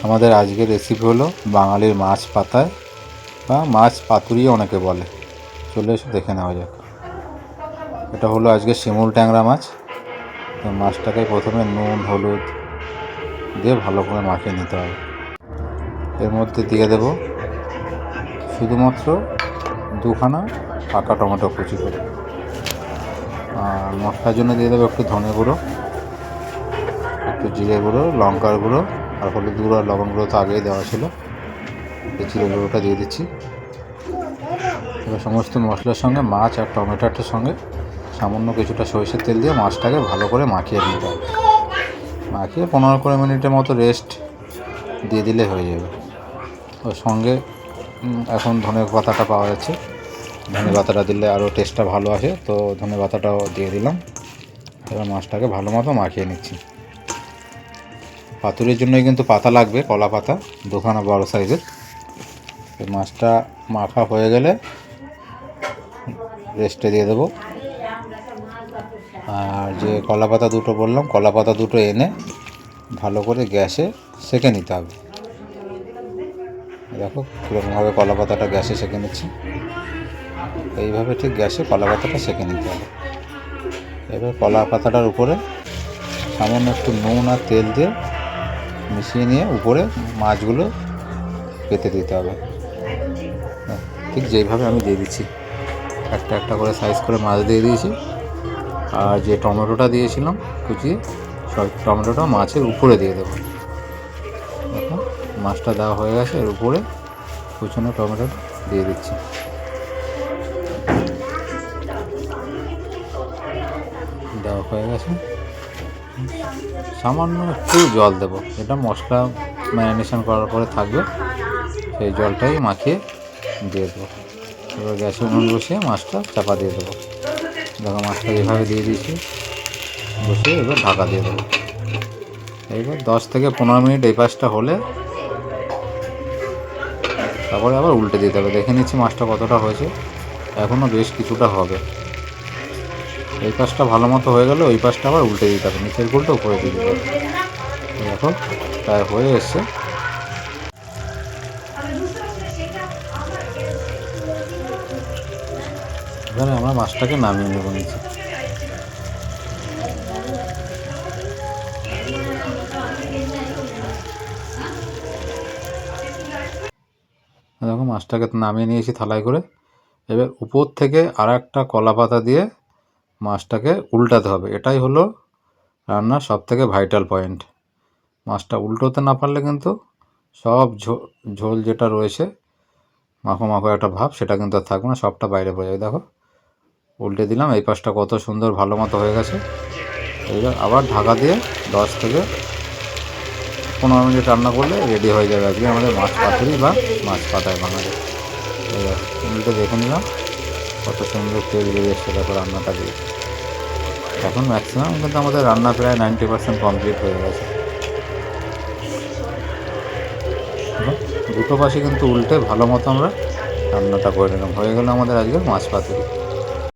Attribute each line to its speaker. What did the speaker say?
Speaker 1: আমাদের আজকের রেসিপি হলো বাঙালির মাছ পাতায় বা মাছ পাতুরি অনেকে বলে। চলে এসে দেখে নেওয়া যাক। এটা হলো আজকে শিমুল ট্যাংরা মাছ। তো মাছটাকে প্রথমে নুন হলুদ দিয়ে ভালো করে মাখিয়ে নিতে হবে। এর মধ্যে দিয়ে দেব শুধুমাত্র 2খানা পাকা টমেটো কুচি করে। আর মশলার জন্য দিয়ে দেবো একটু ধনে গুঁড়ো, একটু জিরে গুঁড়ো, লঙ্কার গুঁড়ো আর হলুদ গুঁড়ো আর লবণ গুঁড়ো তো আগেই দেওয়া ছিল। এই জিরে গুঁড়োটা দিয়ে দিচ্ছি। এবার সমস্ত মশলার সঙ্গে মাছ আর টমেটোটার সঙ্গে সামান্য কিছুটা সরষের তেল দিয়ে মাছটাকে ভালো করে মাখিয়ে নিতে হবে। মাখিয়ে 15-20 মিনিটের মতো রেস্ট দিয়ে দিলে হয়ে যাবে। ওর সঙ্গে এখন ধনে পাতাটা পাওয়া যাচ্ছে, ধনে পাতাটা দিলে আরও টেস্টটা ভালো আসে, তো ধনে পাতাটাও দিয়ে দিলাম। এবার মাছটাকে ভালো মতো মাখিয়ে নিচ্ছি। পাতুরির জন্যই কিন্তু পাতা লাগবে, কলা পাতা 2খানা বড় সাইজের। এই মাছটা মাখা হয়ে গেলে রেস্টে দিয়ে দেবো। আর যে কলা পাতা দুটো বললাম, কলা পাতা দুটো এনে ভালো করে গ্যাসে সেঁকে নিতে হবে। দেখো কীরকমভাবে কলা পাতাটা গ্যাসে সেঁকে নিচ্ছি। এইভাবে ঠিক গ্যাসে কলা পাতাটা সেঁকে নিতে হবে। এবার কলা পাতাটার উপরে সামান্য একটু নুন আর তেল দিয়ে মিশিয়ে নিয়ে উপরে মাছগুলো পেতে দিতে হবে। ঠিক যেইভাবে আমি দিয়ে দিচ্ছি, একটা একটা করে সাইজ করে মাছ দিয়ে দিয়েছি। আর যে টমেটোটা দিয়েছিলাম কুচিয়ে, সব টমেটোটা মাছের উপরে দিয়ে দেবো। দেখো মাছটা দেওয়া হয়ে গেছে, এর উপরে কুচনো টমেটোটা দিয়ে দিচ্ছি। দেওয়া হয়ে গেছে। সামান্য একটু জল দেবো, এটা মশলা ম্যারিনেশন করার পরে থাকবে, সেই জলটাই মাখিয়ে দিয়ে দেবো। এবার গ্যাসে উনুন বসিয়ে মাছটা চাপা দিয়ে দেবো। দেখো মাছটা এভাবে দিয়ে দিয়েছি, বসিয়ে এবার ঢাকা দিয়ে দেবো। এইবার 10 থেকে 15 মিনিট এই পাশটা হলে তারপরে আবার উল্টে দিতে হবে। দেখে নিচ্ছি মাছটা কতটা হয়েছে, এখনও বেশ কিছুটা হবে। এই পাশটা ভালো মতো হয়ে গেলে ওই পাশটা আবার উল্টে দিতে হবে, নিচের গুলটা উপরে দিয়ে দিতে হবে। দেখো প্রায় হয়ে এসছে। এখানে আমরা মাছটাকে নামিয়ে নেব নিচে। দেখো মাছটাকে নামিয়ে নিয়েছি থালায় করে। এবার উপর থেকে আর একটা কলা পাতা দিয়ে মাছটাকে উল্টাতে হবে। এটাই হলো রান্নার সবথেকে ভাইটাল পয়েন্ট। মাছটা উল্টোতে না পারলে কিন্তু সব ঝোল যেটা রয়েছে মাখো মাখো একটা ভাব, সেটা কিন্তু আর থাকবে না, সবটা বাইরে পড়ে যাবে। দেখো উল্টে দিলাম, এই পাশটা কত সুন্দর ভালো মতো হয়ে গেছে। এইবার আবার ঢাকা দিয়ে 10 থেকে 15 মিনিট রান্না করলে রেডি হয়ে যাবে আজকে আমাদের মাছ পাতুরি বা মাছ পাতায় বানাবে। এবার উল্টে দেখে নিলাম কত সুন্দর তেল বেরিয়ে এসছে। দেখো রান্নাটা দিয়ে এখন ম্যাক্সিমাম কিন্তু আমাদের রান্না প্রায় 90% কমপ্লিট হয়ে গেছে। দুটো পাশে কিন্তু উল্টে ভালো মতো আমরা রান্নাটা করে নিলাম। হয়ে গেল আমাদের আজকের মাছ পাতুরি।